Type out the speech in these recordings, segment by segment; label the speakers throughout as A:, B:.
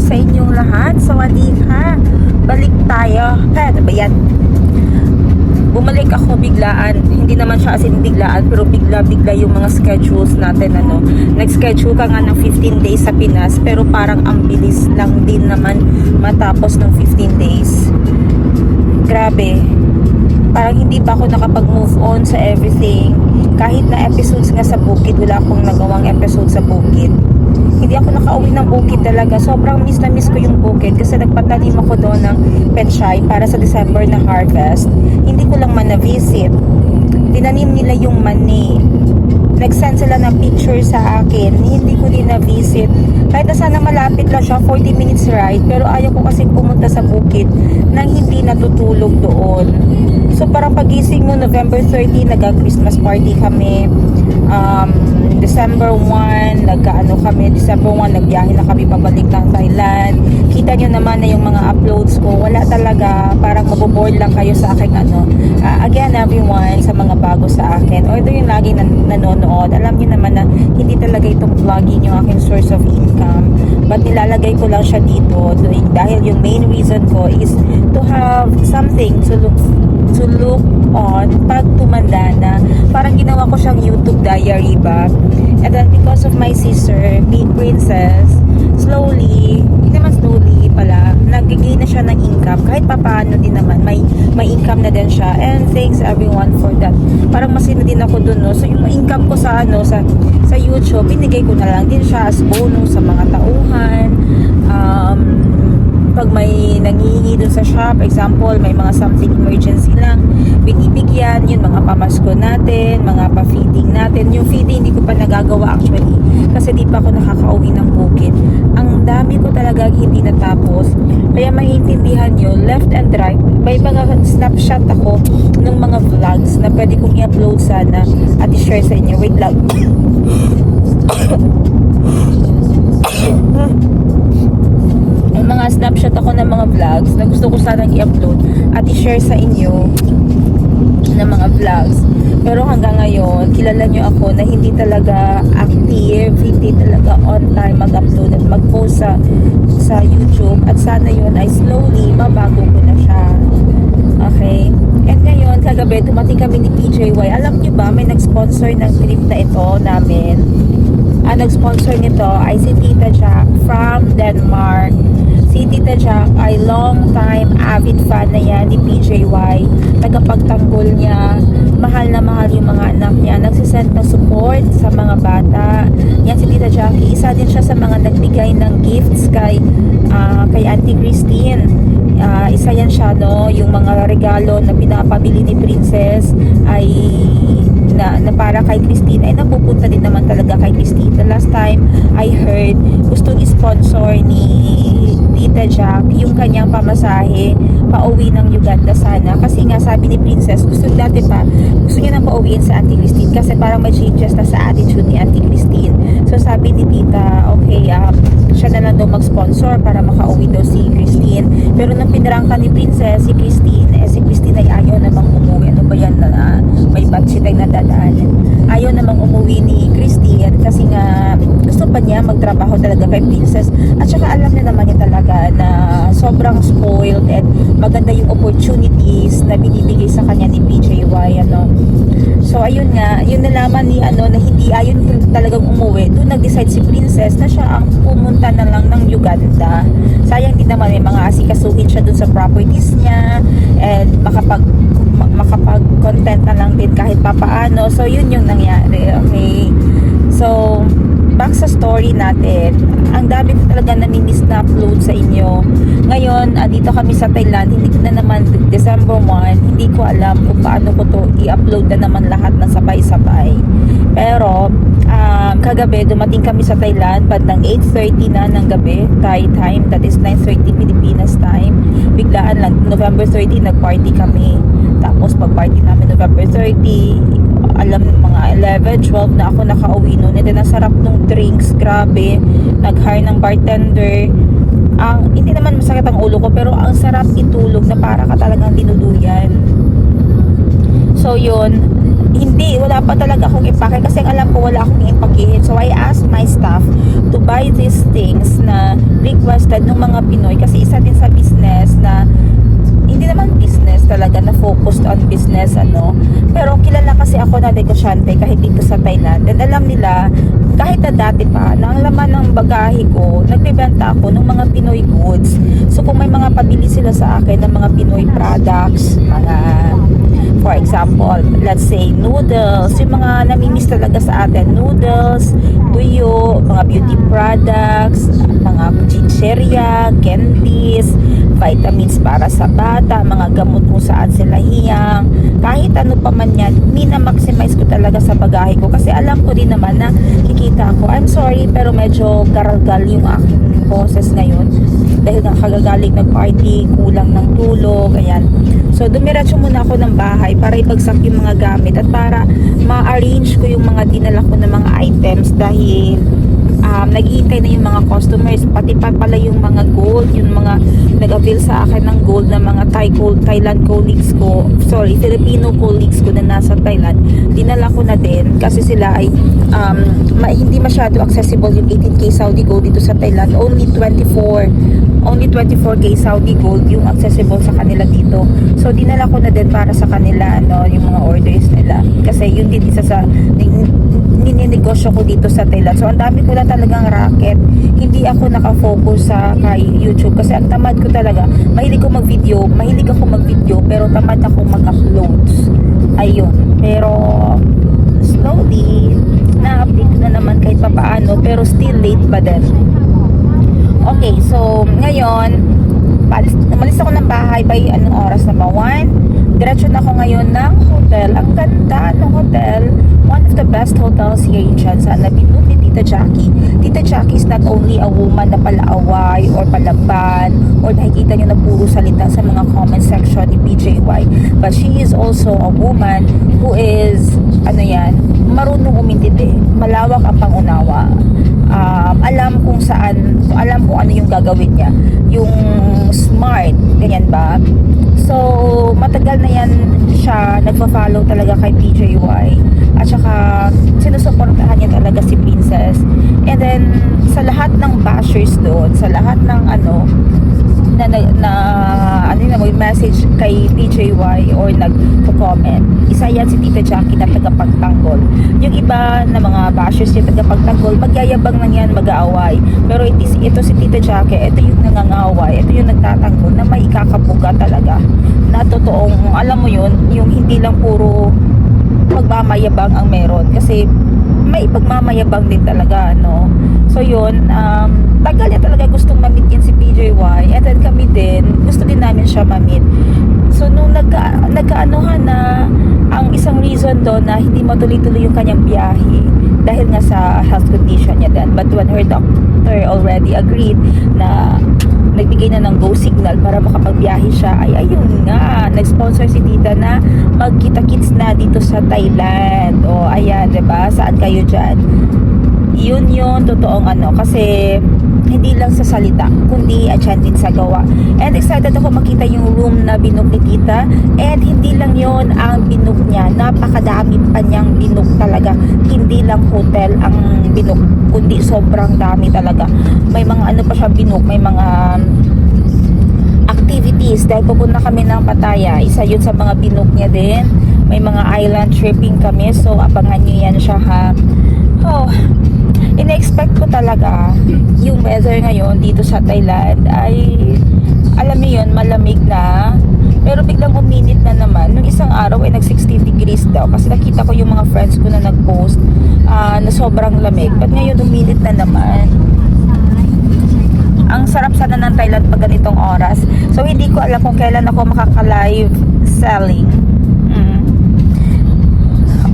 A: sa inyong lahat. Sawadika. Balik tayo. Ano ba yan? Bumalik ako biglaan. Hindi naman siya as in biglaan, pero bigla-bigla yung mga schedules natin. Nag-schedule ka nga ng 15 days sa Pinas, pero parang ang bilis lang din naman matapos ng 15 days. Grabe. Parang hindi pa ako nakapag-move on sa everything. Kahit na episodes nga sa bukid, wala akong nagawang episode sa bukid. Hindi ako nakauwi ng bukid talaga. Sobrang miss na miss ko yung bukid kasi nagpatanim ako doon ng pechay para sa December na harvest. Hindi ko lang man na-visit. Tinanim nila yung mani. Nag-send sila ng picture sa akin. Hindi ko din na-visit. Kahit na sana malapit lang siya, 40 minutes ride. Pero ayaw ko kasi pumunta sa bukid nang hindi natutulog doon. So parang pagising mo, November 30, nag-Christmas party kami. December 1, December 1, nagbiyahe na kami pabalik ng Thailand. Kita nyo naman na yung mga uploads ko, wala talaga, parang maboboard lang kayo sa akin again everyone, sa mga bago sa akin, or ito yung laging nanonood, alam nyo naman na hindi talaga itong vlogging yung aking source of income, but nilalagay ko lang siya dito dahil yung main reason ko is to have something to look on pag tumanda na. Parang ginawa ko siyang YouTube diary ba. And then because of my sister, Big Princess, slowly, hindi naman slowly pala, nag-gain na siya ng income. Kahit papaano din naman, may income na din siya. And thanks everyone for that. Parang masina din ako dun, no? So yung income ko sa YouTube, binigay ko na lang din siya as bonus sa mga tauhan. Pag may nangihingi dun sa shop, example, may mga something emergency lang, binibigyan, yun, mga pamasko natin, mga pa-feeding natin. Yung feeding, hindi ko pa nagagawa actually, kasi di pa ako nakakauwi ng bukid. Ang dami ko talaga hindi natapos, kaya maiintindihan nyo, left and right, may mga snapshot ako ng mga vlogs na pwede kong i-upload sana at i-share sa inyo. Wait lang. Mga snapshot ako ng mga vlogs na gusto ko sanang i-upload at i-share sa inyo ng mga vlogs. Pero hanggang ngayon, kilala nyo ako na hindi talaga active, hindi talaga on time mag-upload at mag-post sa YouTube. At sana yun ay slowly mabago ko na siya. Okay? And ngayon, kagabi, dumating kami ni PJY. Alam nyo ba, may nag-sponsor ng trip na ito namin. Ang nag-sponsor nito ay si Tita Jack from Denmark. Si Tita Jack ay long time avid fan na yan ni PJY. Tagapagtanggol niya. Mahal na mahal yung mga anak niya. Nagsisend ng support sa mga bata. Yan si Tita Jack. Isa din siya sa mga nagbigay ng gifts kay Auntie Christine. Isa yan siya, no? Yung mga regalo na pinapabili ni Princess ay na para kay Christine ay napupunta din naman talaga kay Christine. The last time I heard, gustong sponsor ni Tita Jack yung kanyang pamasahe pauwi ng Uganda sana, kasi nga sabi ni Princess gusto niya nang pauwiin sa Auntie Christine kasi parang may changes na sa attitude ni Auntie Christine. So sabi ni Tita, okay, siya na lang daw mag-sponsor para makauwi daw si Christine. Pero nang pinarangka ni Princess si Christine ay ayaw namang umuwi. Ano ba yan na may batchit ay nadadaanan. Ayaw namang umuwi ni Christine kasi nga gusto pa niya magtrabaho talaga kay Princess. At saka alam na naman niya talaga na sobrang spoiled and maganda yung opportunities na binibigay sa kanya ni PJY. So ayun nga, yun nalaman ni na hindi ayon talagang umuwi. Doon nag-decide si Princess na siya ang pumunta na lang ng Uganda. Sayang din naman, may mga asikasuhin siya doon sa properties niya and makapag-content na lang din kahit papaano. So yun yung nangyari. Okay, so back sa story natin, ang dami ko talaga namimiss na upload sa inyo. Ngayon, dito kami sa Thailand, hindi ko na naman December 1, hindi ko alam kung paano ko to i-upload na naman lahat na sabay-sabay. Pero kagabi dumating kami sa Thailand bandang 8:30 na ng gabi Thai time, that is 9:30 Pilipinas time. Biglaan lang, November 30 nag-party kami. Tapos pag-party namin November 30, alam mga 11, 12 na ako nakauwi noon. And then ang sarap nung drinks, grabe. Nag-hire ng bartender. Hindi naman masakit ang ulo ko, pero ang sarap itulog na para ka talagang dinuluyan. So yun, wala pa talaga akong ipake kasi alam ko wala akong ipakihin. So I asked my staff to buy these things na requested ng mga Pinoy kasi isa din sa business na hindi naman business talaga na focused on business pero kilala kasi ako na negosyante kahit dito sa Thailand, and alam nila kahit na dati pa na ang laman ng bagahe ko, nagbebenta ako ng mga Pinoy goods. So kung may mga pabili sila sa akin ng mga Pinoy products, mga for example, let's say noodles, yung mga namimiss talaga sa atin, noodles, tuyo, mga beauty products, mga chicherya, candies, vitamins para sa bata, mga gamot kung saan sila hiyang, kahit ano pa man yan, mina-maximize ko talaga sa bagahe ko kasi alam ko din naman na kikita ako. I'm sorry pero medyo garagal yung aking boses ngayon dahil nga kagagaling nag-party, kulang ng tulog, ayan. So dumiretso muna ako ng bahay para ibagsak yung mga gamit at para ma-arrange ko yung mga dinala ko ng mga items dahil naghihintay na yung mga customers, pati pa pala yung mga gold, yung mga nag-avail sa akin ng gold na mga Thailand colleagues ko, Filipino colleagues ko na nasa Thailand, dinala ko na din kasi sila ay hindi masyado accessible yung 18K Saudi gold dito sa Thailand, only 24K Saudi gold yung accessible sa kanila dito. So dinala ko na din para sa kanila yung mga orders nila kasi yun din isa sa nininegosyo ko dito sa Thailand. So ang dami ko na talagang racket. Hindi ako nakafocus sa kay YouTube kasi ang tamad ko talaga. Mahilig ako mag-video pero tamad ako mag-uploads. Ayun. Pero slowly na-update na naman kahit papaano pero still late pa din. Okay, so ngayon umalis ako ng bahay by anong oras na ba? 1. Diretso na ako ngayon ng hotel. Ang ganda ng hotel. One of the best hotels here in Jansan na binook ni Tita Jackie. Tita Jackie is not only a woman na palaaway or palaban or nakikita nyo na puro salita sa mga comment section ni PJY, but she is also a woman who is marunong umintindi, malawak ang pangunawa, alam kung ano yung gagawin niya, yung smart, ganyan ba? So matagal na yan siya nagpa-follow talaga kay PJY at saka sinusuportahan niya talaga si Princess, and then sa lahat ng bashers doon, sa lahat ng may message kay PJY or nagko-comment, isa yan si Tita Jackie na tagapagtanggol. Yung iba na mga bashers yung tagapagtanggol, magyayabang lang yan, mag-aaway, pero ito si Tita Jackie, ito yung nangangaway, ito yung nagtatanggol na may ikakapuga talaga na totoong, alam mo yun, yung hindi lang puro magmamayabang ang meron kasi may pagmamayabang din talaga, so yun, tagal niya talaga gustong mamit yan si PJY, and then kami din gusto din namin siya mamit. So nung nagkaanuhan na, ang isang reason doon na hindi matuloy-tuloy yung kanyang biyahe dahil nga sa health condition niya din, but when her doctor already agreed na nagbigay na ng go signal para makapagbiyahe siya, ay ayun nga, nag-sponsor si Tita na magkita-kits na dito sa Thailand. O ayan, diba? Saan kayo dyan? Yun totoong kasi hindi lang sa salita kundi dyan din sa gawa, and excited ako makita yung room na binook ni Tita, and hindi lang yon ang binook niya, napakadami pa niyang binook talaga, hindi lang hotel ang binook kundi sobrang dami talaga. May mga pa siya binook, may mga activities dahil pupunta kami ng Pattaya, isa yun sa mga binook niya din. May mga island tripping kami, so abangan nyo yan siya ha. Ina-expect ko talaga yung weather ngayon dito sa Thailand ay, alam niyo yun, malamig na, pero biglang uminit na naman. Nung isang araw ay nag 16 degrees daw kasi nakita ko yung mga friends ko na nag-post na sobrang lamig, but ngayon uminit na naman. Ang sarap sana ng Thailand pag ganitong oras. So hindi ko alam kung kailan ako makaka-live selling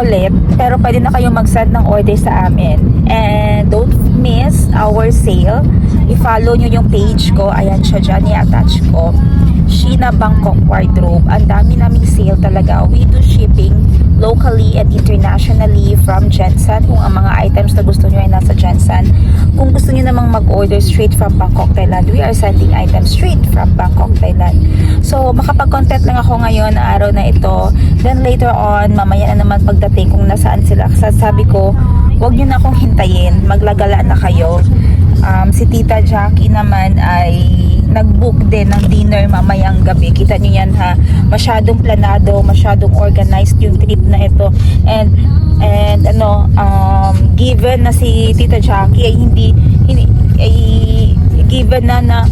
A: ulit, pero pwede na kayong mag-send ng order sa amin, and don't miss our sale. I-follow nyo yung page ko, ayan siya dyan, i-attach ko, Sheena Bangkok Wardrobe. Ang dami naming sale talaga. We do shipping locally and internationally from Jansan. Kung ang mga items na gusto nyo ay nasa Jansan, kung gusto nyo namang mag-order straight from Bangkok, Thailand, we are sending items straight from Bangkok, Thailand. So makapag-content lang ako ngayon na araw na ito, then later on, mamaya na naman pagdating kung nasaan sila, sasabi ko, wag nyo na akong hintayin, maglagala na kayo. Si Tita Jackie naman ay nag-book din ng dinner mamayang gabi. Kita niyo yan ha. Masyadong planado, masyadong organized yung trip na ito. And given na si Tita Jackie ay hindi ay given na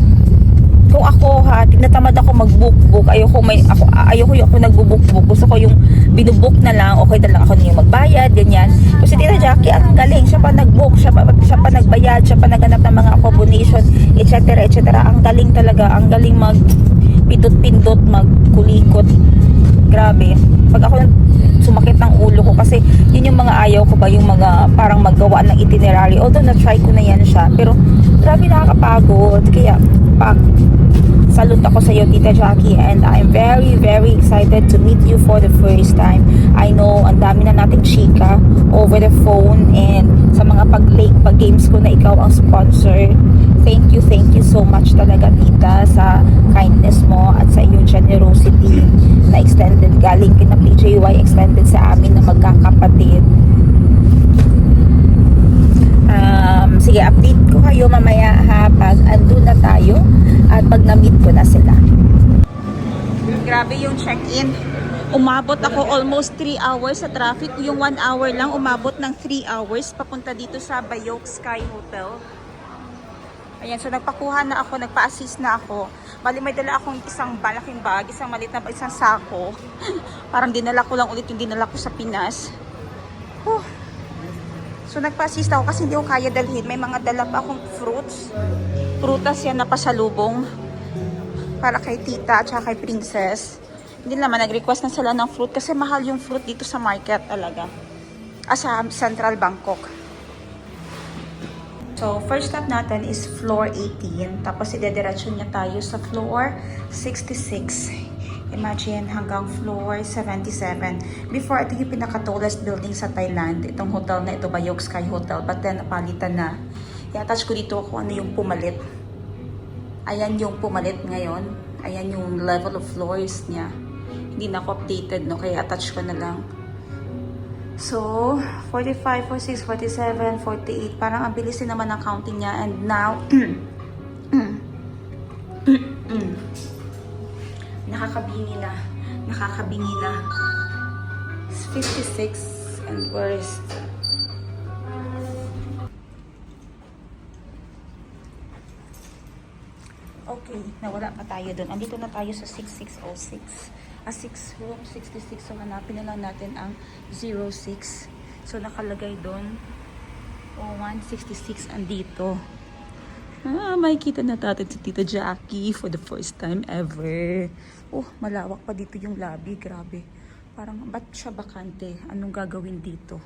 A: kung ako ha, tinatamad ako mag-book. Ayoko yung ako nagbo-book. Gusto ko yung binubook na lang, okay na lang ako yung magbayad, ganyan. Kasi Tita Jackie, ang galing, siya pa nag-book, siya pa nagbayad, siya pa naghanap ng mga accommodation, etc. Ang galing talaga, ang galing mag pindot-pindot, magkulikot. Grabe. Pag ako sumakit ng ulo ko kasi yun yung mga ayaw ko ba, yung mga parang maggawa ng itinerary. Although na-try ko na yan siya, pero grabe nakakapagod. Kaya salute ako sa iyo, Tita Jackie, and I'm very, very excited to meet you for the first time. I know, ang dami na nating chika over the phone and sa mga pag-games ko na ikaw ang sponsor. Thank you so much talaga, Tita, sa kindness mo at sa iyong generosity na extended galing kina PJY, extended sa amin na magkakapatid. Sige, update ko kayo mamaya ha, pag andun na tayo at pag na-meet ko na sila. Grabe yung check-in. Umabot ako almost 3 hours sa traffic. Yung 1 hour lang, umabot ng 3 hours papunta dito sa Bayok Sky Hotel. Ayan, so nagpakuha na ako, nagpa-assist na ako. Bali, may dala akong isang malaking bag, isang maliit na isang sako. Parang dinala ko lang ulit yung dinala ko sa Pinas. So nagpa-assist ako kasi hindi ko kaya dalhin. May mga dala pa akong fruits. Prutas yan na pasalubong. Para kay Tita at kay Princess. Hindi naman, nag-request na sila ng fruit kasi mahal yung fruit dito sa market talaga. Sa Central Bangkok. So, first stop natin is floor 18. Tapos, idediretso niya tayo sa floor 66. Imagine, hanggang floor 77. Before, ito yung pinaka-tallest building sa Thailand. Itong hotel na ito, Bayok Sky Hotel. But then, napalitan na. I-attach ko dito kung ano yung pumalit. Ayan yung pumalit ngayon. Ayan yung level of floors niya. Hindi na ako updated, no? Kaya attach ko na lang. So, 45, 46, 47, 48. Parang ang bilis din naman ang counting niya. And now, nakakabingi na. Nakakabingi na. It's 56 and worst. Okay, nawala pa tayo doon. Andito na tayo sa 6606. 6 room 66. So, hanapin na lang natin ang 06. So, nakalagay doon. 166 andito. Makikita na natin si Tita Jackie for the first time ever. Malawak pa dito yung lobby. Grabe. Parang, ba't siya bakante? Anong gagawin dito?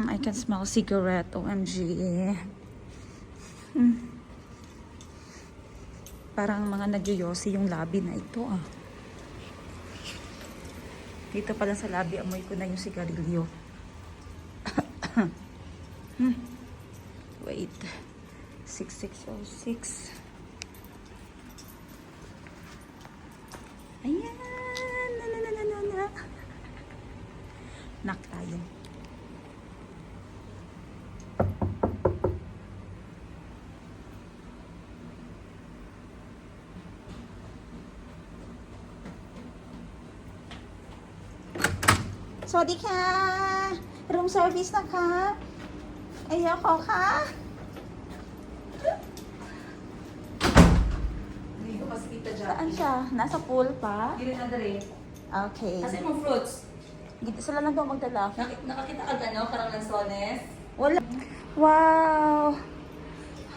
A: I can smell cigarette. OMG. Parang mga nagyoyosi yung lobby na ito Dito pala sa lobby, amoy ko na yung sigarilyo. Wait. 6606. Ayan. Knock tayo. Sorry ka. Room service na ka. Ayoko ka.
B: Hindi ko kasi Tita Jackie.
A: Saan siya? Nasa pool pa?
B: Hindi na dali.
A: Okay.
B: Kasi mo fruits.
A: Sila lang daw magdala.
B: Nakakita ka gano'n? Karang lansones?
A: Wala. Wow.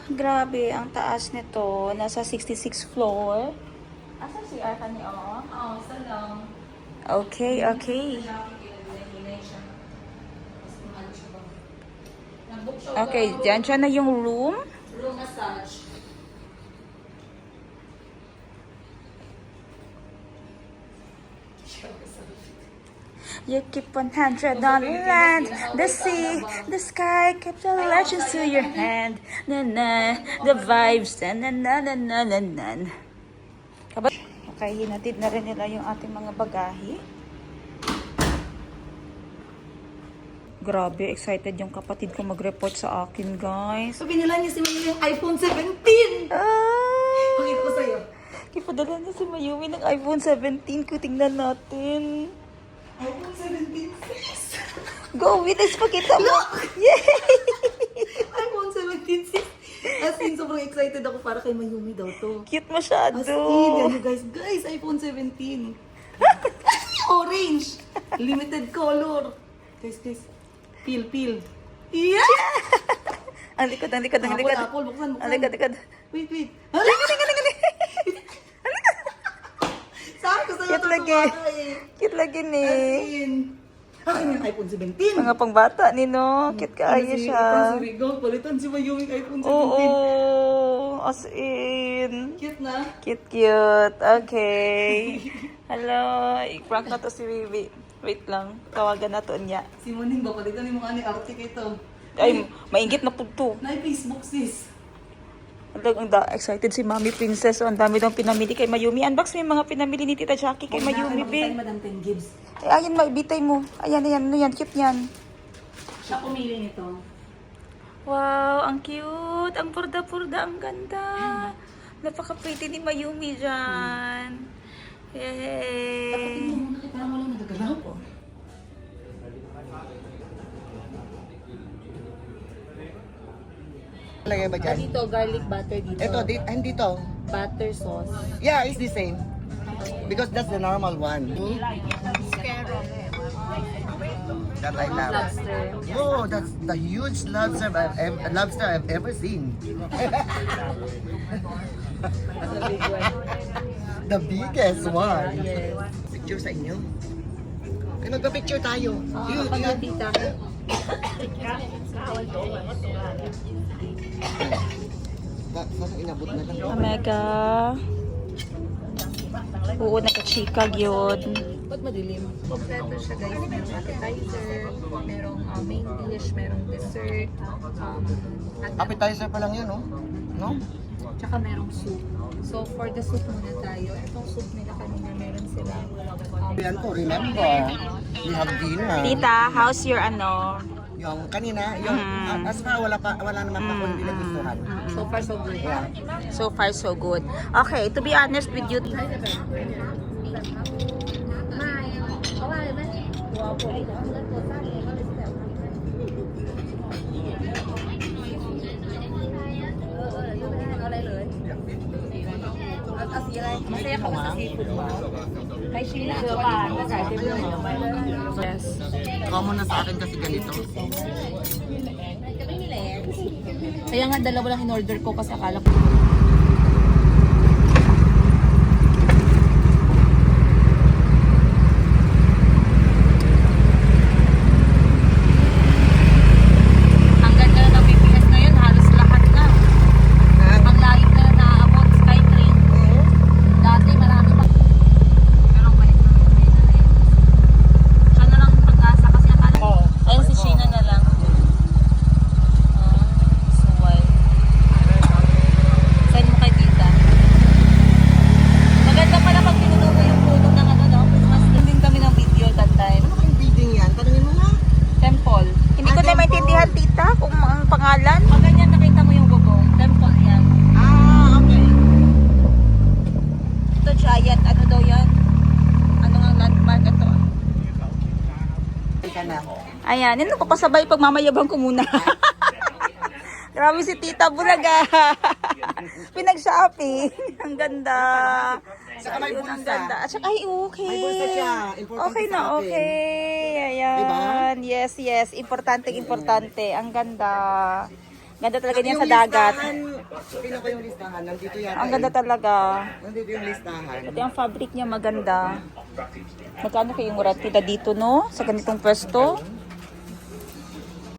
A: Grabe, ang taas nito. Nasa 66 floor. Asan si Arka niya?
B: Oo, isa lang.
A: Okay, okay.
B: Tita Jackie, kinahinay siya. Mas mahal siya ba? Nag-book siya.
A: Okay, dyan na yung room.
B: Room massage.
A: You keep 100 on the land, the sea, the sky, keep the legends to your hand. Na na, the vibes, na na na na na na. Okay, hinatid na rin nila yung ating mga bagahe. Grabe, excited yung kapatid ko mag-report sa akin, guys.
B: So, binila niya si Mayumi yung iPhone 17!
A: Ah!
B: Pakita ko sa'yo.
A: Ipadala niya si Mayumi ng iPhone 17 ko. Tingnan natin.
B: iPhone 17 sis!
A: Go, Venus, pakita mo. Yay!
B: iPhone 17 sis! As in, sobrang excited ako para kay Mayumi daw to.
A: Cute masyado.
B: As in, yan you guys. Guys, iPhone 17. Orange! Limited color. Guys. Peel. Yeah!
A: Ang likod, ang likod, ang likod.
B: Apple, buksan.
A: Ang likod.
B: Wait. Hala! Sabi ko sa'yo,
A: Cute lagi.
B: tutuwa eh.
A: Cute lagi ni.
B: As in, akin yung iPhone 17.
A: Mga pangbata ni no. Cute kaayo siya.
B: Si Rigo, palitan si Mayumi iPhone 17.
A: Oo. As in.
B: Cute na.
A: Cute. Okay. Hello. I-prank na to si Bibi. Wait lang. Tawagan na to niya.
B: Si Moning ba, palitan yung mga ni Arctic ito.
A: Ay, maingit na po to.
B: Na Facebook sis.
A: Excited si Mami Princess. Ang dami daw pinamili kay Mayumi. Unbox mo yung mga pinamili ni Tita Jackie kay Mayumi,
B: Makita ni
A: be.
B: Madam Ten Gibbs.
A: Ay, ayun, maibitay mo. Ayan. Ano yan? Cute yan.
B: Siya pumili nito.
A: Wow, ang cute. Ang purda-purda. Ang ganda. Napaka-pretty ni Mayumi dyan. Yay!
B: Tapatin mo muna kay parang walang nagagalaw po.
C: Lagay ba dyan?
B: Dito, garlic butter dito.
C: Ito, dito.
B: Butter sauce.
C: Yeah, it's the same. Because that's the normal one. That I love.
B: Lobster.
C: Oh, that's the huge lobster I've ever seen.
B: That's a big one.
C: The biggest one.
B: Yes.
C: Picture sa inyo. Ay, magpa-picture tayo. Yun,
B: Pag
C: yun.
B: tita.
C: Sana inabot na lang.
A: Omega. Oo, nakachikag yun.
B: Ba't madilim? Kompleto siya guys. Merong appetizer, merong main dish, merong dessert, at
C: Appetizer pa lang yan, no? No?
B: tsaka merong soup. So for the soup muna tayo. Itong soup nila kanina meron sila.
C: Yan ko, remember. We have dinner.
A: Tita, how's your ano?
C: Yung kanina, yung as far wala naman pa ko hindi nagustuhan.
B: So far so good.
C: Yeah.
A: So far, so good. Okay, to be honest with you,
B: Masaya ka ba sa seafood mo? Kay Sheila, nag-arte mo naman.
A: yes.
C: Common na sa akin kasi ganito.
B: Kaya nga dalawa lang in-order ko kasi akala ko.
A: Ang ganda ng BTS ngayon, halos lahat na. Ang layo na naaabot, Skytrain. Dati marami pa. Pero balik na yun. Siya na lang pag-asa kasi akala. Ayun si Sheena na lang. Suway. Send mo kay tita. Maganda pala pag pinuno mo yung puno ng ano, no? Mas din kami ng video that time.
C: Ano kayong building yan? Tanungin mo nga.
A: Temple. Hindi ko na
C: temple.
A: maintindihan, tita, kung ang pangalan. Pag ganyan nakita mo yung bubong, temple yan.
C: Ah, okay.
A: Ito, giant. Ano daw yan? Ano nga landmark ito?
C: Ika na.
A: Ayan, yun ako kasabay pag mamayabang ko muna. Grabe si Tita Bulaga. Pinag-shopping. Ang ganda.
C: Saka may
A: Ayun, ang
C: bulsa.
A: ganda. At saka, ay, okay.
C: May bulsa siya. Importante
A: Okay na,
C: sa akin.
A: okay. Ayan. Yes. Importante. Ang ganda. Ganda talaga niyan sa dagat.
C: Tingnan ko yung listahan. Nandito yan.
A: Ang ganda talaga.
C: Nandito yung listahan.
A: Pati ang fabric niya maganda. Magkano kayong ratida dito, no? Sa ganitong pwesto?